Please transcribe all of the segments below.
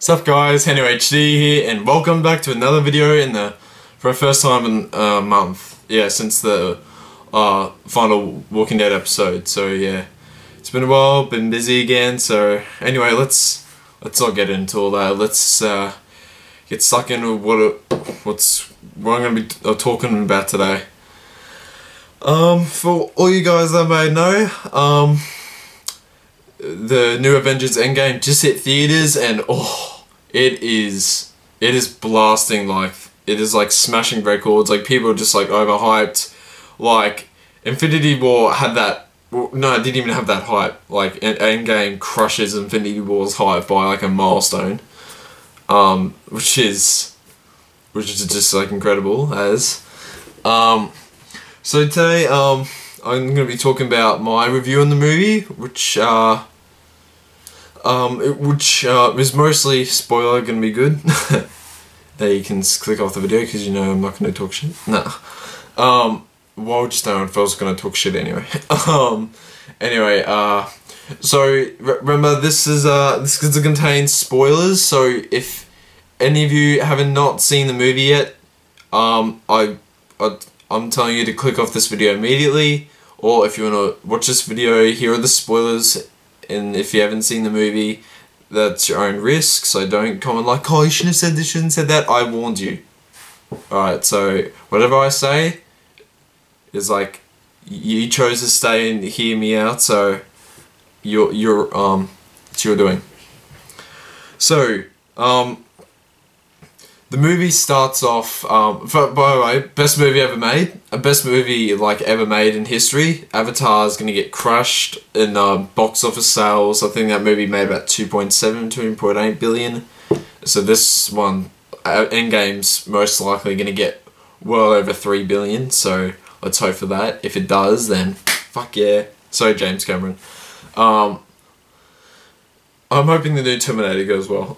Sup guys, Henry HD here, and welcome back to another video for the first time in a month. Yeah, since the final Walking Dead episode. So yeah, it's been a while, been busy again. So anyway, let's not get into all that. Let's get stuck into what I'm gonna be talking about today. For all you guys that may know, the new Avengers Endgame just hit theaters, and it is blasting. Like, it is like smashing records. Like, people are just like overhyped. Like, Infinity War had that. Well, no, it didn't even have that hype. Like, Endgame crushes Infinity War's hype by like a milestone, which is just like incredible. So today I'm gonna be talking about my review on the movie, which is mostly spoiler, gonna be good. There you can click off the video because you know I'm not gonna talk shit. Nah. Well, just know if I was gonna talk shit anyway. So remember, this is gonna contain spoilers. So if any of you haven't not seen the movie yet, I'm telling you to click off this video immediately. Or if you want to watch this video, here are the spoilers. And if you haven't seen the movie, that's your own risk. So don't comment like, oh, you shouldn't have said this, shouldn't have said that. I warned you. Alright, so whatever I say is like, you chose to stay and hear me out, so it's your doing. So, the movie starts off, by the way, best movie ever made. Best movie like ever made in history. Avatar is going to get crushed in box office sales. I think that movie made about 2.7, 2.8 billion. So this one, Endgame's most likely going to get well over 3 billion. So let's hope for that. If it does, then fuck yeah. So James Cameron. I'm hoping the new Terminator goes well.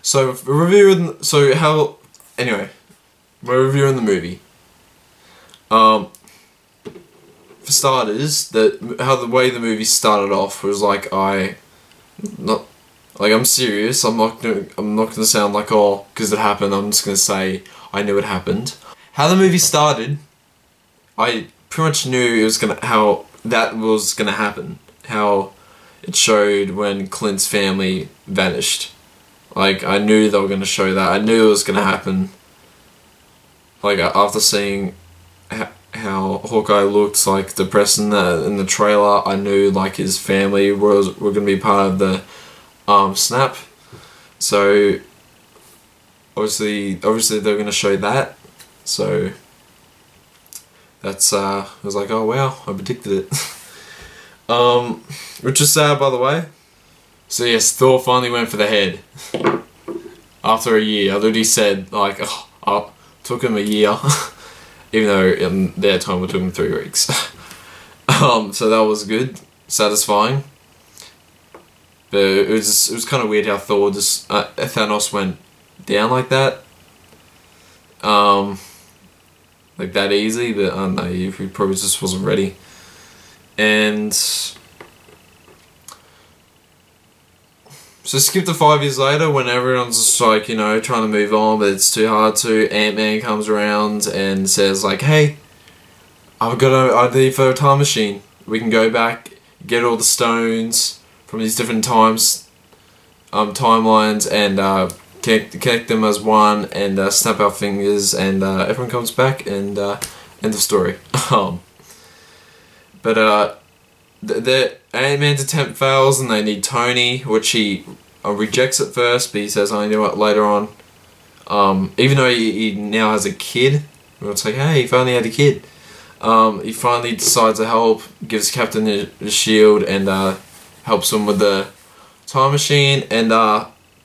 So we're reviewing the movie. For starters, the way the movie started off was like, I'm serious. I'm not gonna sound like, oh, because it happened. I'm just gonna say I knew it happened. How the movie started, I pretty much knew how that was gonna happen. How it showed when Clint's family vanished. Like, I knew they were going to show that. I knew it was going to happen. Like, after seeing how Hawkeye looked, like, depressed in the trailer, I knew, like, his family were going to be part of the snap. So, obviously they're going to show that. So, that's, I was like, oh wow, I predicted it. Which is sad, by the way. So yes, Thor finally went for the head. After a year. I literally said, like, oh, took him a year. Even though in their time it took him 3 weeks. So that was good. Satisfying. But it was kind of weird how Thor just, Thanos went down like that. Like that easy, but I don't know, he probably just wasn't ready. And so skip to 5 years later when everyone's just like, you know, trying to move on, but it's too hard to. Ant-Man comes around and says like, hey, I've got an idea for a time machine. We can go back, get all the stones from these different timelines, and connect them as one, and snap our fingers, and everyone comes back, and end of story. But the Ant-Man's attempt fails, and they need Tony, which he rejects at first, but he says, "I know it" later on. Even though he now has a kid, it's like, hey, he finally had a kid. He finally decides to help, gives Captain the shield, and helps him with the time machine. And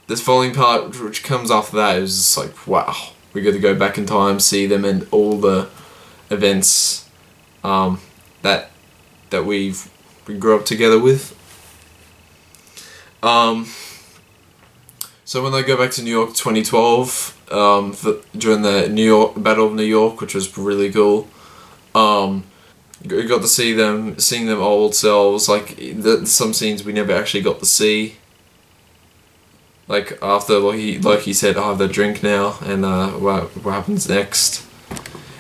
this following part, which comes after that, is just like, wow, we got to go back in time, see them, and all the events that we grew up together with. So when they go back to New York 2012, during the Battle of New York, which was really cool, we got to seeing them old selves, like some scenes we never actually got to see. like after Loki said, "I have the drink now," and what happens next?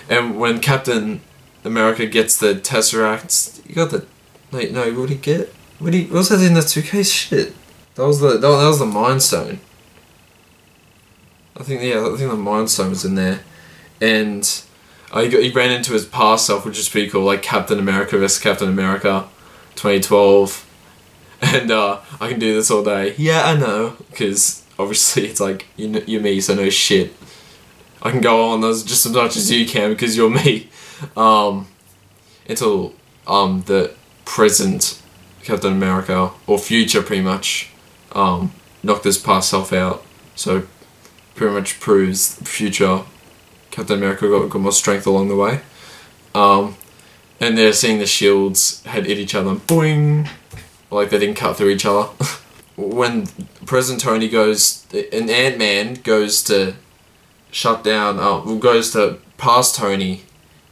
And when Captain America gets the Tesseract, you got the wait, no, what did he get? What was that in the suitcase? Shit, that was the Mind Stone. I think the Mind Stone was in there, and he ran into his past self, which is pretty cool, like Captain America vs Captain America, 2012. And I can do this all day. Yeah, I know, because obviously it's like you're me, so no shit. I can go on as just as much as you can because you're me. Until the present Captain America, or future pretty much, knocked his past self out. So pretty much proves future Captain America got more strength along the way. And they're seeing the shields hit each other and boing! Like they didn't cut through each other. When President Tony goes, and Ant-Man goes to shut down, goes to past Tony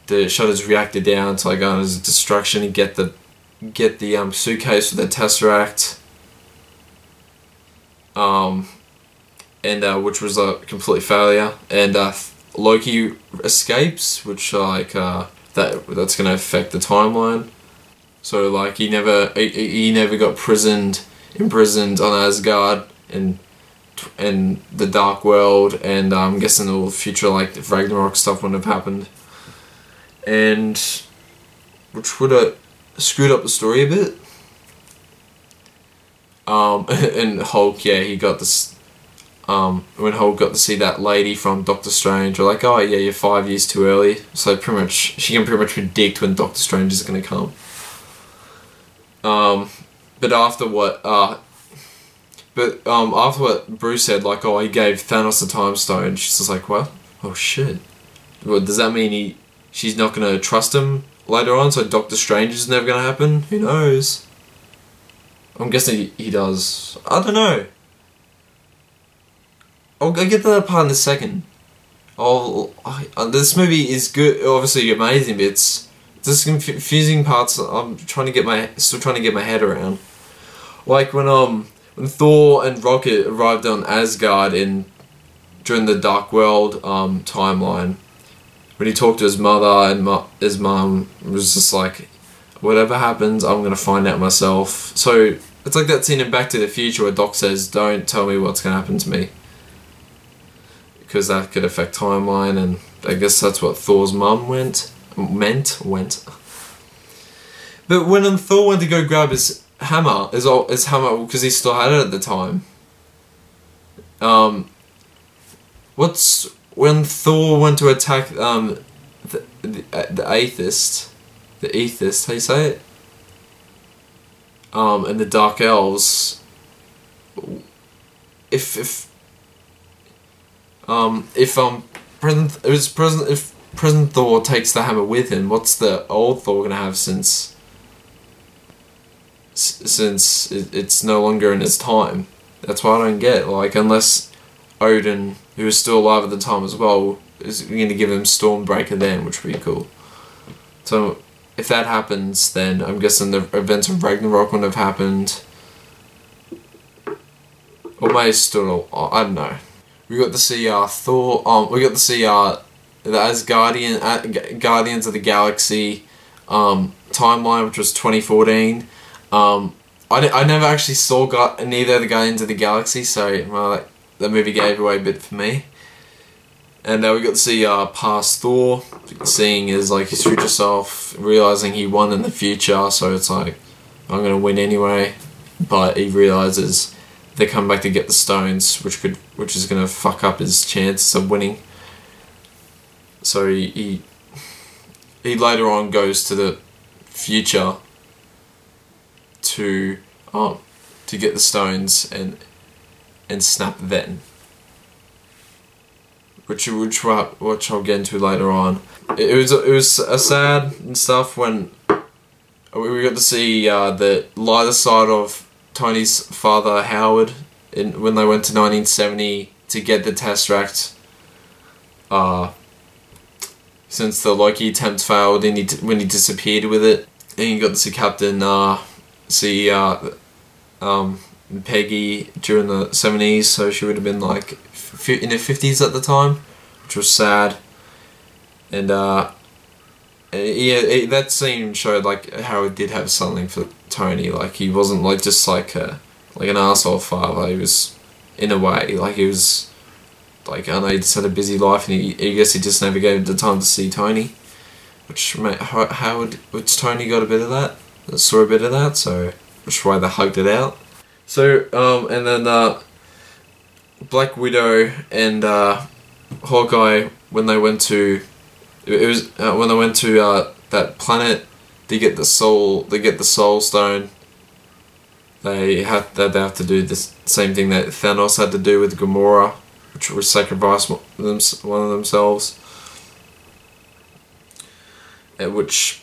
to shut his reactor down to like as a distraction and get the suitcase with the Tesseract. And which was a complete failure. And Loki escapes, which like that's gonna affect the timeline. So like he never got imprisoned on Asgard in the Dark World, and I'm guessing all the future like the Ragnarok stuff wouldn't have happened, and which would have screwed up the story a bit. And Hulk, yeah, he got this. When Hulk got to see that lady from Doctor Strange, we're like, oh yeah, you're 5 years too early. So pretty much she can pretty much predict when Doctor Strange is gonna come. But after what Bruce said, like, oh, he gave Thanos the Time Stone, she's just like, what? Oh shit. Well, does that mean she's not gonna trust him later on, so Doctor Strange is never gonna happen? Who knows? I'm guessing he does. I don't know. I'll get to that part in a second. This movie is good, obviously amazing, but it's there's confusing parts I'm still trying to get my head around. Like when Thor and Rocket arrived on Asgard during the Dark World timeline, when he talked to his mother and his mum was just like, whatever happens, I'm gonna find out myself. So it's like that scene in Back to the Future where Doc says, don't tell me what's gonna happen to me, because that could affect timeline, and I guess that's what Thor's mum went. But when Thor went to go grab his hammer, because he still had it at the time. When Thor went to attack the atheist, how you say it? And the Dark Elves. If President Thor takes the hammer with him, what's the old Thor gonna have since it's no longer in his time? That's what I don't get. Like, unless Odin, who was still alive at the time as well, is going to give him Stormbreaker then, which would be cool. So if that happens, then I'm guessing the events of Ragnarok wouldn't have happened. Or may still, I don't know. We got to see Thor. We got to see the Guardians of the Galaxy timeline, which was 2014. I never actually saw neither of the Guardians of the Galaxy, so that movie gave away a bit for me. And we got to see past Thor, seeing his future self, realizing he won in the future. So it's like, I'm gonna win anyway, but he realizes they come back to get the stones, which is gonna fuck up his chances of winning. So he later on goes to the future to get the stones and snap then, which I'll get into later on. It was a sad and stuff when we got to see the lighter side of Tony's father Howard when they went to 1970 to get the Tesseract. Since the Loki attempt failed and when he disappeared with it, and you got to see Captain Peggy during the 70s, so she would have been like in her 50s at the time, which was sad. And yeah, that scene showed like how he did have something for Tony. Like he wasn't like just like an asshole father. He was, in a way, like he was like, I know he just had a busy life, and I guess he just never gave the time to see Tony. Which which Tony got a bit of that, saw a bit of that, so which is why they hugged it out. So and then Black Widow and Hawkeye, when they went to when they went to that planet to get the soul stone, they have to do the same thing that Thanos had to do with Gamora, which was sacrifice one of themselves, which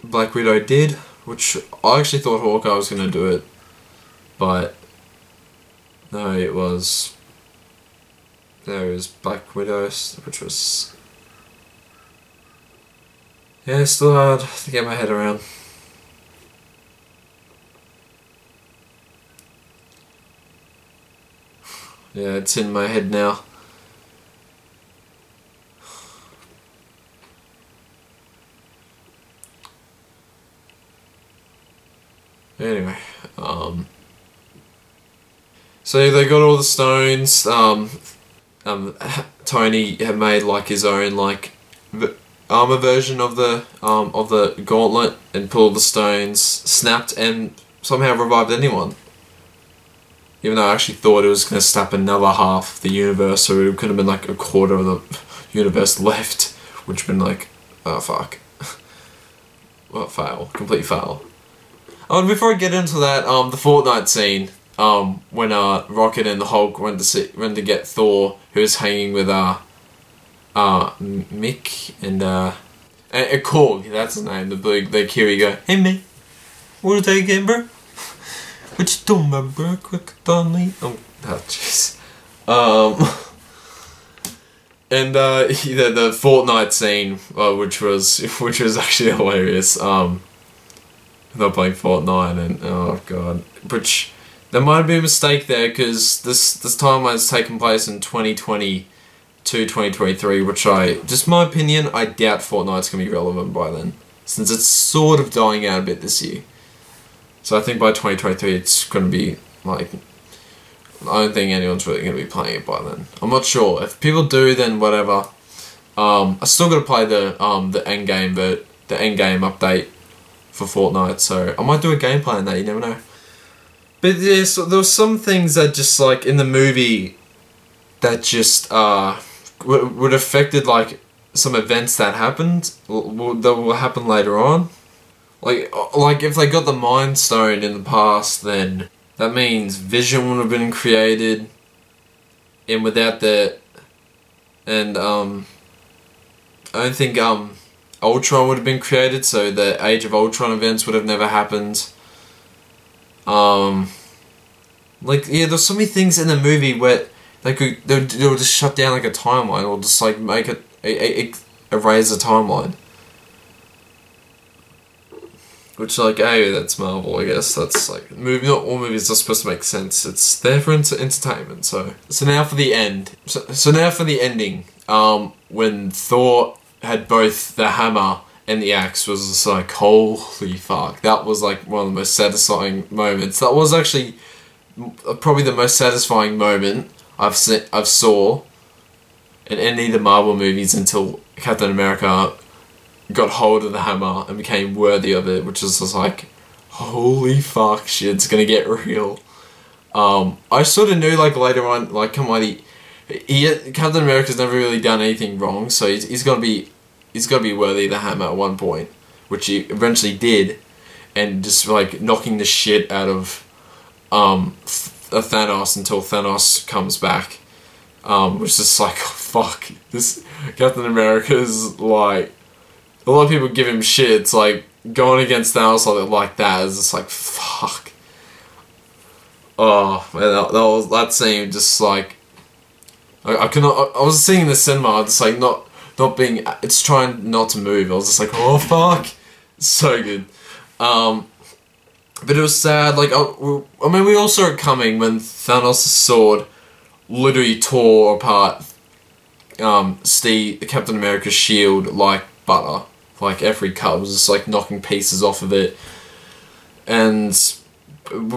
Black Widow did, which I actually thought Hawkeye was going to do it, but no, it was Black Widow, which was, yeah, it's still hard to get my head around. Yeah, it's in my head now. Anyway, so they got all the stones. Tony had made like his own like armor version of the gauntlet, and pulled the stones, snapped, and somehow revived anyone. Even though I actually thought it was going to snap another half of the universe, so it could have been like a quarter of the universe left, which would have been like, oh fuck. Well, fail. Complete fail. Oh, before I get into that, the Fortnite scene, when Rocket and the Hulk went to get Thor, who was hanging with Mick and Korg, that's his name, the Kiwi guy. Hey Mick, what was that again, bro? What you doing, my bro? Quick, Donley. Oh, jeez. And the Fortnite scene, which was actually hilarious. They're playing Fortnite, and oh god, which there might be a mistake there, because this timeline's taken place in 2020 to 2023, which just my opinion, I doubt Fortnite's gonna be relevant by then, since it's sort of dying out a bit this year. So I think by 2023 it's gonna be like, I don't think anyone's really gonna be playing it by then. I'm not sure. If people do, then whatever. I still gotta play the Endgame, but the Endgame update for Fortnite, so I might do a gameplay on that, you never know. But yeah, so there were some things that just like in the movie that just would affected like some events that happened, that will happen later on. Like if they got the Mind Stone in the past, then that means Vision would have been created, and without that, and I don't think Ultron would have been created, so the Age of Ultron events would have never happened. Like, yeah, there's so many things in the movie where they would just shut down like a timeline, or just like make it erase a timeline. Which, like, hey, that's Marvel, I guess. That's like movie. Not all movies are supposed to make sense. It's there for entertainment. So now for the end. So now for the ending. When Thor had both the hammer and the axe, was just like, holy fuck. That was like one of the most satisfying moments. That was actually probably the most satisfying moment I've saw in any of the Marvel movies until Captain America got hold of the hammer and became worthy of it, which is just like, holy fuck, shit's gonna get real. I sort of knew like later on, like, come on, Captain America's never really done anything wrong, so he's got to be worthy of the hammer at one point, which he eventually did, and just like knocking the shit out of Thanos until Thanos comes back, which is just like, oh, fuck, this Captain America is like, a lot of people give him shit. It's like going against Thanos like that is just like, fuck. Oh man, that scene just like, I was seeing the cinema, just like not being, it's trying not to move. I was just like, oh fuck, it's so good. But it was sad, like, I mean, we all saw it coming when Thanos' sword literally tore apart Captain America's shield like butter. Like, every cut was just, like, knocking pieces off of it. And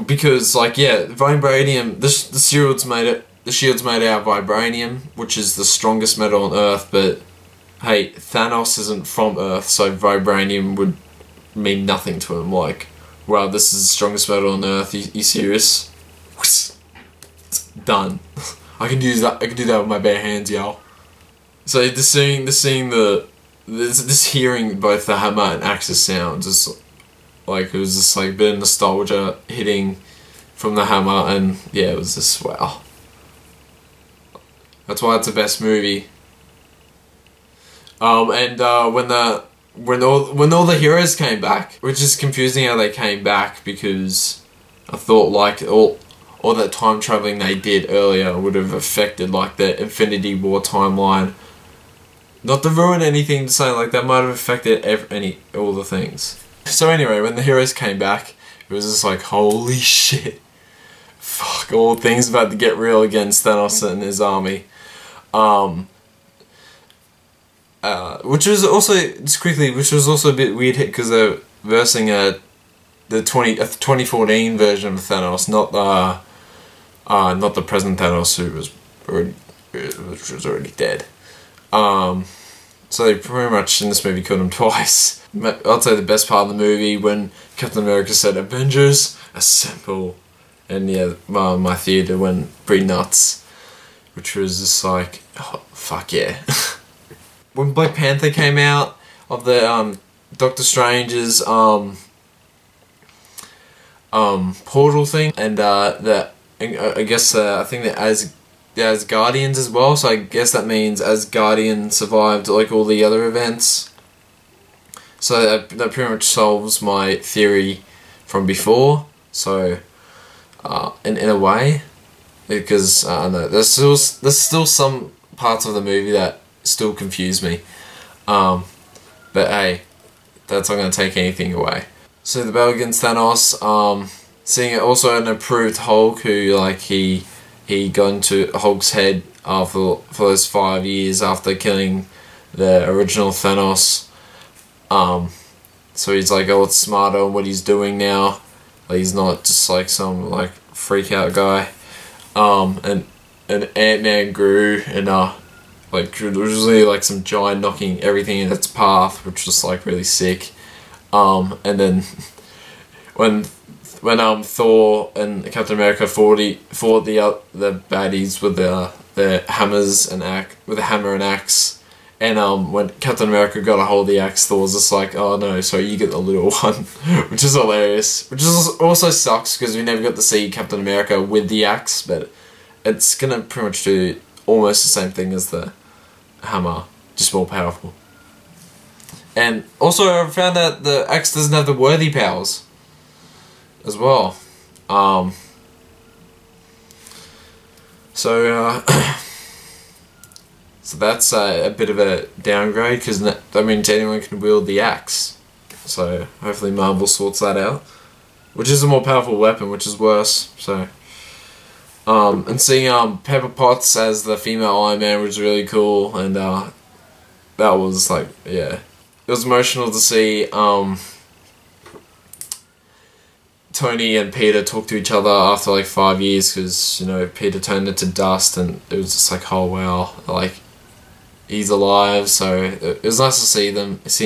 because, like, yeah, vibranium, the shield's made out of vibranium, which is the strongest metal on Earth, but hey, Thanos isn't from Earth, so vibranium would mean nothing to him. Like, wow, this is the strongest metal on Earth, you serious? It's done. I can do that with my bare hands, y'all. So just hearing both the hammer and axe's sounds is like, it was just like a bit of nostalgia hitting from the hammer, and yeah, it was just wow. That's why it's the best movie. When all the heroes came back, which is confusing how they came back, because I thought like all that time traveling they did earlier would have affected like the Infinity War timeline. Not to ruin anything, to say like that might have affected all the things. So anyway, when the heroes came back, it was just like, holy shit. Fuck, all things about to get real against Thanos and his army. Which was also, just quickly, which was also a bit weird because they're versing the 2014 version of Thanos, not the present Thanos which was already dead. So they pretty much in this movie killed him twice. I'd say the best part of the movie when Captain America said Avengers Assemble, and yeah, my theatre went pretty nuts, which was just like, oh, fuck yeah. When Black Panther came out of the Doctor Strange's portal thing, and I guess I think that as Guardians as well, so I guess that means Asgardian survived like all the other events. So that pretty much solves my theory from before. So in a way, because I don't know, there's still some parts of the movie that still confuse me. But hey, that's not going to take anything away. So the battle against Thanos, seeing it also an improved Hulk who like he got into Hulk's head for those 5 years after killing the original Thanos. So he's like a lot smarter on what he's doing now. Like, he's not just like some like freak out guy. And Ant-Man grew, and like there was really like some giant knocking everything in its path, which was like really sick. And then when Thor and Captain America fought the baddies with the hammers and with a hammer and axe, and when Captain America got a hold of the axe, Thor was just like, oh no, so you get the little one, which is hilarious. Which is also sucks because we never got to see Captain America with the axe, but it's gonna pretty much do almost the same thing as the hammer, just more powerful. And also I found that the axe doesn't have the worthy powers as well. So that's a bit of a downgrade, because that means anyone can wield the axe. So hopefully Marvel sorts that out, which is a more powerful weapon, which is worse. So and seeing Pepper Potts as the female Iron Man was really cool, and that was like, yeah, it was emotional to see Tony and Peter talk to each other after like 5 years, because, you know, Peter turned into dust, and it was just like, oh wow, like, he's alive. So it was nice to see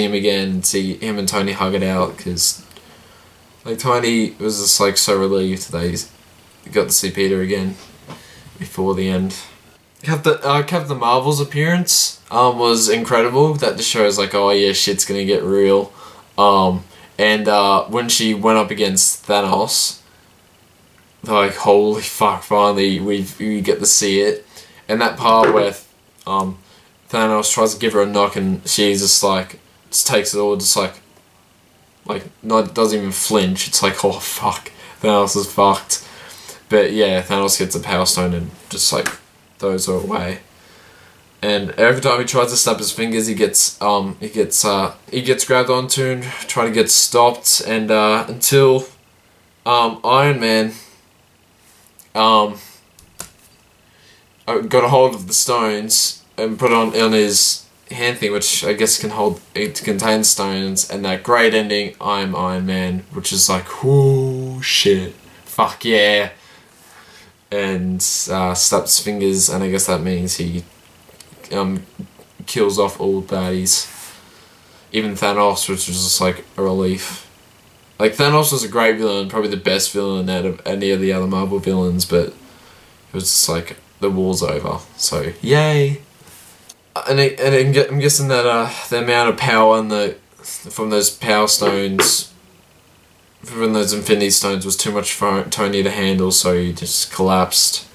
him again, and see him and Tony hug it out, because like Tony was just like so relieved that he got to see Peter again before the end. Captain Marvel's appearance was incredible. That just shows like, oh yeah, shit's gonna get real. And when she went up against Thanos, like, holy fuck, finally we get to see it. And that part where Thanos tries to give her a knock, and she's just like, just takes it all, just like doesn't even flinch. It's like, oh fuck, Thanos is fucked. But yeah, Thanos gets a Power Stone and just like throws her away. And every time he tries to snap his fingers, he gets grabbed onto and try to get stopped. And until Iron Man, um, got a hold of the stones and put on his hand thing, which I guess can hold, it contains stones, and that great ending, I'm Iron Man, which is like, whoo, shit, fuck yeah, and snaps fingers, and I guess that means he kills off all baddies, even Thanos, which was just like a relief. Like, Thanos was a great villain, probably the best villain out of any of the other Marvel villains, but it was just like, the war's over, so yay. And I'm guessing that the amount of power from those power stones, from those Infinity Stones, was too much for Tony to handle, so he just collapsed,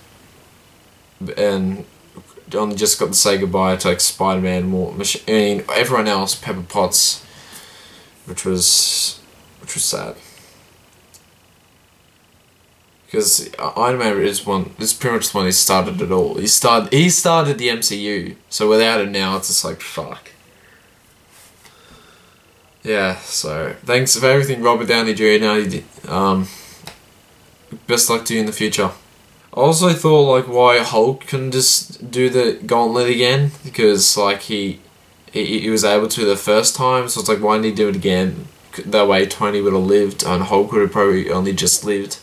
and only just got to say goodbye to like Spider-Man, everyone else, Pepper Potts, which was sad. Because Iron Man is pretty much the one who started it all. He started the MCU, so without him now, it's just like, fuck. Yeah, so thanks for everything, Robert Downey Jr. Best luck to you in the future. I also thought, like, why Hulk couldn't just do the gauntlet again, because like he was able to the first time, so it's like, why didn't he do it again? That way Tony would have lived, and Hulk would have probably only just lived.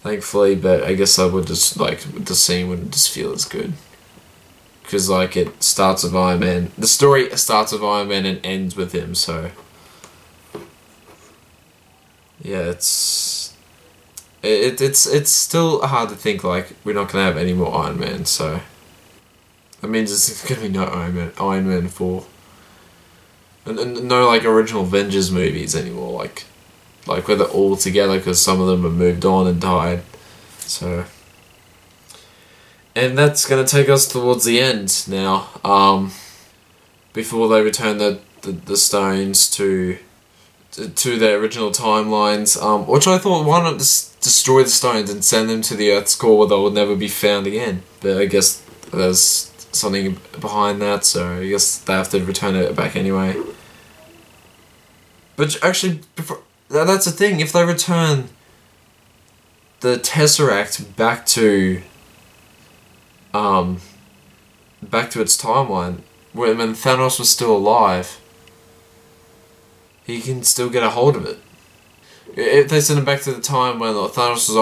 Thankfully, but I guess I would just, like, the scene wouldn't just feel as good. Because, like, it starts with Iron Man. The story starts with Iron Man and ends with him, so. Yeah, it's still hard to think, like, we're not gonna have any more Iron Man, so. That means there's gonna be no Iron Man 4. And no, like, original Avengers movies anymore, like where they're all together, because some of them have moved on and died. So, and that's gonna take us towards the end now. Before they return the stones to their original timelines, which I thought, why not just destroy the stones and send them to the Earth's core where they will never be found again? But I guess there's something behind that, so I guess they have to return it back anyway. But actually, that's the thing, if they return the Tesseract back to its timeline, when Thanos was still alive, he can still get a hold of it. If they send it back to the time when Thanos was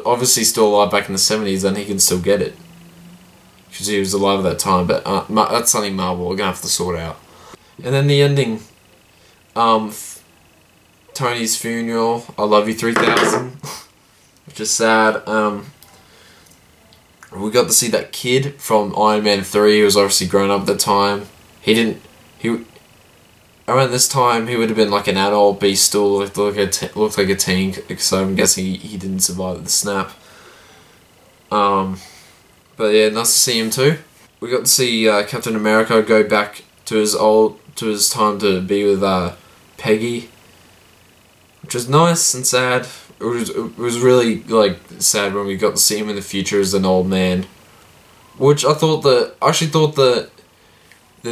obviously still alive back in the 70s, then he can still get it. Because he was alive at that time, but that's something Marvel are going to have to sort out. And then the ending, Tony's funeral, I love you 3000, which is sad. We got to see that kid from Iron Man 3, who was obviously grown up at the time. Around this time, he would have been like an adult, but he still looked like a teen, so I'm guessing he didn't survive the snap. But yeah, nice to see him too. We got to see Captain America go back to his time to be with Peggy, which was nice and sad. It was really, like, sad when we got to see him in the future as an old man. Which I actually thought the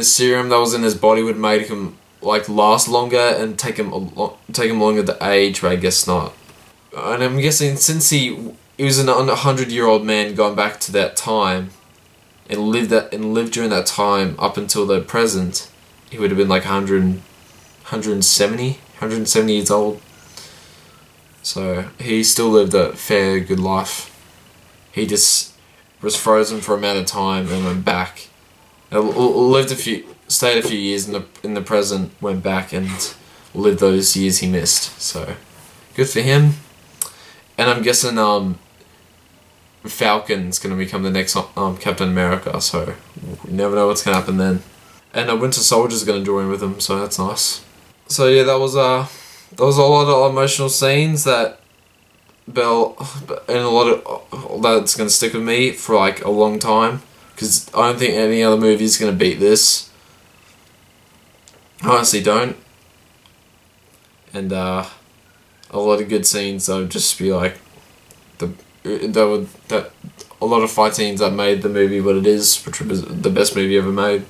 serum that was in his body would make him, like, last longer and take him longer to age, but I guess not. And I'm guessing since he was a 100-year-old man going back to that time and lived during that time up until the present, he would have been like 170 years old. So he still lived a fair good life. He just was frozen for a amount of time and went back. Stayed a few years in the present, went back and lived those years he missed. So good for him. And I'm guessing Falcon's gonna become the next Captain America. So you never know what's gonna happen then. And Winter Soldier's gonna join with him, so that's nice. So yeah, that was a lot of emotional scenes and a lot of that's gonna stick with me for like a long time, because I don't think any other movie is gonna beat this. I honestly don't. And a lot of good scenes that would just be like a lot of fight scenes that made the movie what it is, which was the best movie ever made.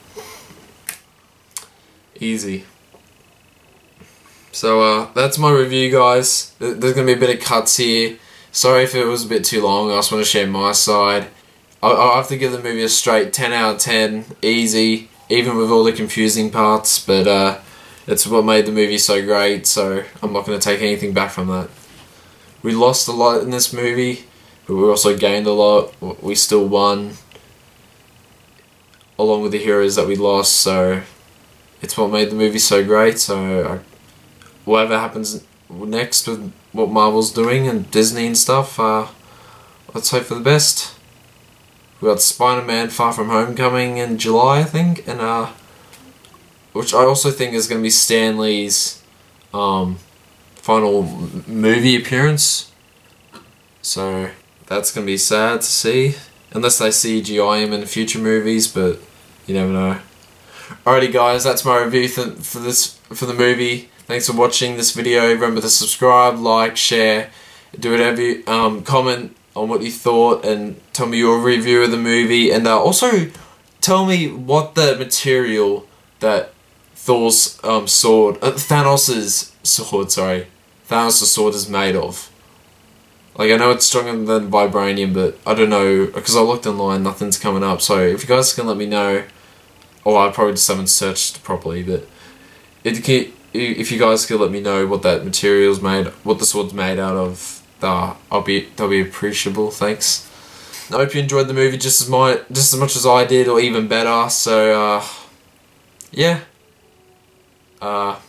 Easy. So that's my review, guys. There's gonna be a bit of cuts here. Sorry if it was a bit too long. I just want to share my side. I'll have to give the movie a straight 10 out of 10, easy, even with all the confusing parts, but it's what made the movie so great, so I'm not going to take anything back from that. We lost a lot in this movie, but we also gained a lot. We still won, along with the heroes that we lost, so it's what made the movie so great. So whatever happens next with what Marvel's doing and Disney and stuff, let's hope for the best. We got Spider-Man Far From Home coming in July, I think, and which I also think is going to be Stan Lee's final movie appearance. So that's going to be sad to see, unless they CGI him in future movies, but you never know. Alrighty, guys, that's my review for the movie. Thanks for watching this video. Remember to subscribe, like, share, do whatever you, comment on what you thought, and tell me your review of the movie, and also tell me what the material that Thor's sword, Thanos' sword is made of. Like, I know it's stronger than vibranium, but I don't know, because I looked online, nothing's coming up, so if you guys can let me know, or I probably just haven't searched properly, but if you guys could let me know what that material's made, what the sword's made out of, that'll be appreciable. Thanks. I hope you enjoyed the movie just as much as I did, or even better. So yeah. Yeah,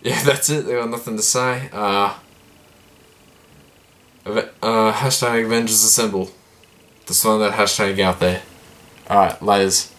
that's it. I got nothing to say. Hashtag Avengers Assemble. Just throwing that hashtag out there. Alright, laters.